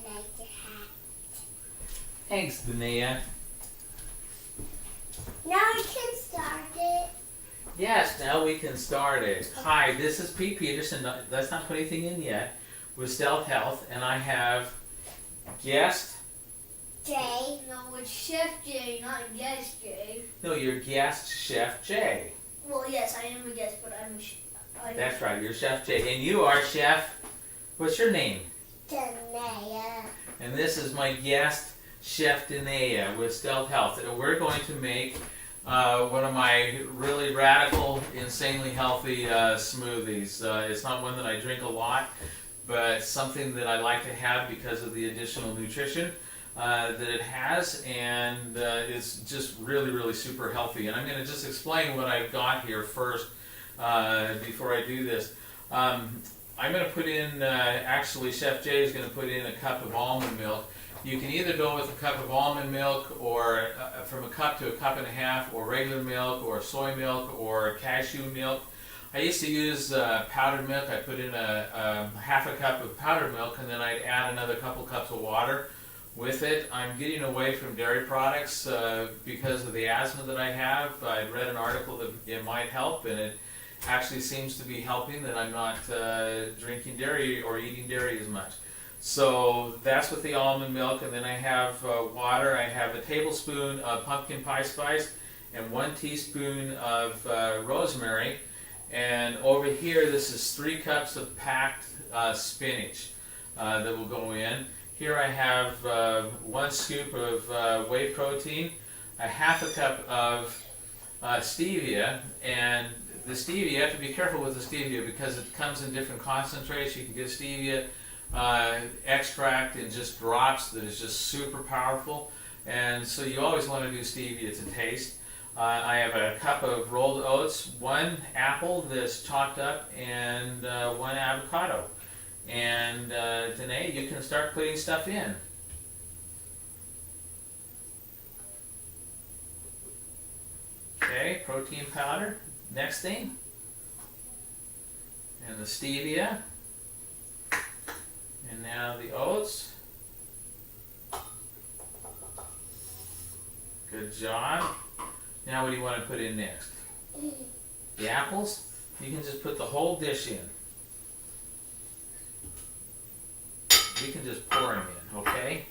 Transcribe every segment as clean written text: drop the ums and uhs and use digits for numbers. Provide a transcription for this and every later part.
like your hat. Thanks, Dahnaya. Now I can start it. Yes, now we can start it. Hi, this is Pete Peterson. Let's not put anything in yet. With Stealth Health, and I have guest. Jay. No, it's Chef Jay, not Guest Jay. No, you're guest Chef Jay. Well, yes, I am a guest, but I'm a chef. That's right, you're Chef Jay, and you are Chef. What's your name? Dahnaya. And this is my guest, Chef Dahnaya with Stealth Health. And we're going to make one of my really radical, insanely healthy smoothies. It's not one that I drink a lot, but something that I like to have because of the additional nutrition that it has, and it's just really, really super healthy. And I'm going to just explain what I've got here first before I do this. I'm going to put in, actually Chef Jay is going to put in a cup of almond milk. You can either go with a cup of almond milk, or from a cup to a cup and a half, or regular milk, or soy milk, or cashew milk. I used to use powdered milk. I put in a half a cup of powdered milk, and then I'd add another couple cups of water with it. I'm getting away from dairy products because of the asthma that I have. I read an article that it might help, and it actually seems to be helping, that I'm not drinking dairy or eating dairy as much. So that's with the almond milk, and then I have water. I have a tablespoon of pumpkin pie spice and 1 teaspoon of rosemary. And over here, this is 3 cups of packed spinach that will go in. Here I have 1 scoop of whey protein, a half a cup of stevia, and the stevia, you have to be careful with the stevia because it comes in different concentrates. You can get stevia extract in just drops that is just super powerful, and so you always want to do stevia to taste. I have a cup of rolled oats, 1 apple that's chopped up, and 1 avocado. And Dahnaya, you can start putting stuff in. Okay, protein powder, next thing. And the stevia. And now the oats. Good job. Now what do you want to put in next? The apples? You can just put the whole dish in. You can just pour them in, okay?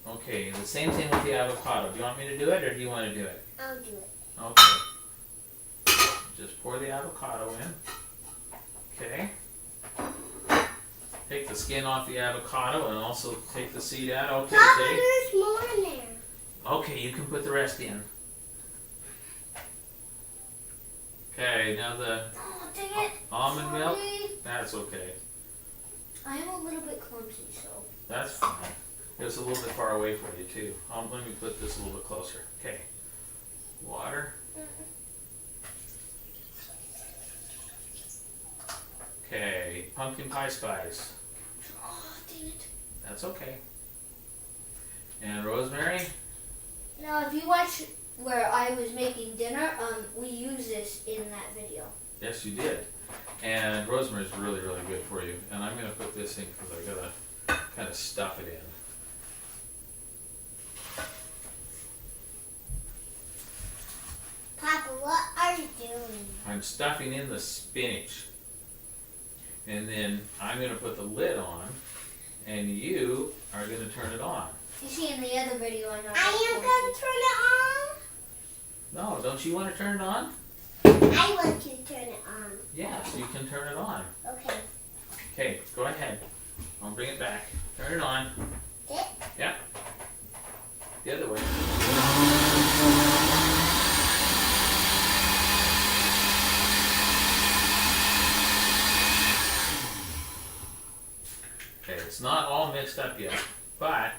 Okay, the same thing with the avocado. Do you want me to do it, or do you want to do it? I'll do it. Okay. Just pour the avocado in. Okay. Take the skin off the avocado and also take the seed out. Okay, Papa, Jay? there's more in there. Okay, you can put the rest in. Okay, now the Oh, dang it. almond milk. Sorry. That's okay. I am a little bit clumsy, so. That's fine. It was a little bit far away for you too. Let me put this a little bit closer. Okay. Water. Okay. Pumpkin pie spice. Oh, dang it. That's okay. And rosemary. Now, if you watch where I was making dinner, we use this in that video. Yes, you did. And rosemary is really, really good for you. And I'm going to put this in because I got to kind of stuff it in. Papa, what are you doing? I'm stuffing in the spinach. And then I'm going to put the lid on, and you are going to turn it on. You see in the other video, I know. I am going to turn it on. No, don't you want to turn it on? I want to turn it on. Yes, you can turn it on. Okay. Okay, go ahead. I'll bring it back. Turn it on. This? Yeah. The other way. Okay, it's not all mixed up yet, but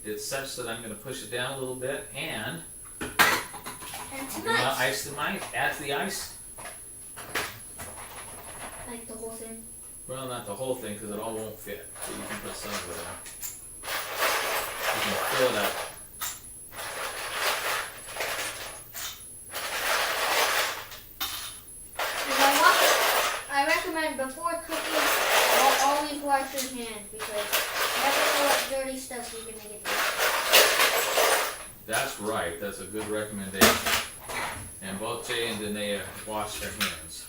it's such that I'm going to push it down a little bit, and And I'm tonight. going to ice the ice. Add the ice. Like the whole thing. Well, not the whole thing because it all won't fit. So you can put some of it on. You can fill it up. I recommend before cooking, always wash your hands because so you can make it. That's right. That's a good recommendation. And both Jay and Dahnaya wash their hands.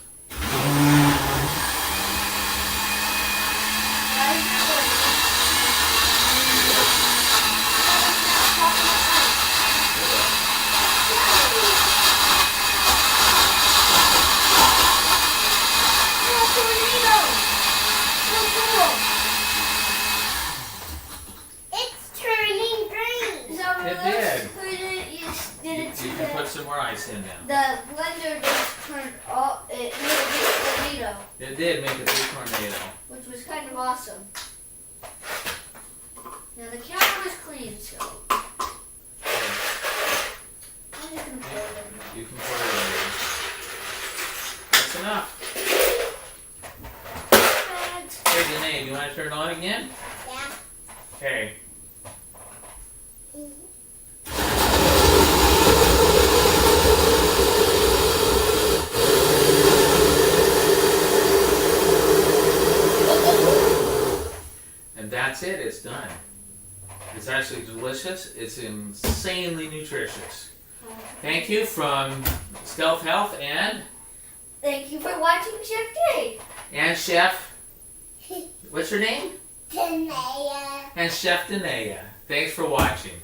You can put some more ice in now. The blender just turned off. It made a big tornado. It did make a big tornado. Which was kind of awesome. Now the counter is clean, so I'm just gonna pour it in. You can pour it in. That's enough. Hey, Dahnaya, do you want to turn it on again? Yeah. Okay. And that's it. It's done. It's actually delicious. It's insanely nutritious. Thank you from Stealth Health and Thank you for watching Chef Jay. and Chef. What's your name? Dahnaya. And Chef Dahnaya. Thanks for watching.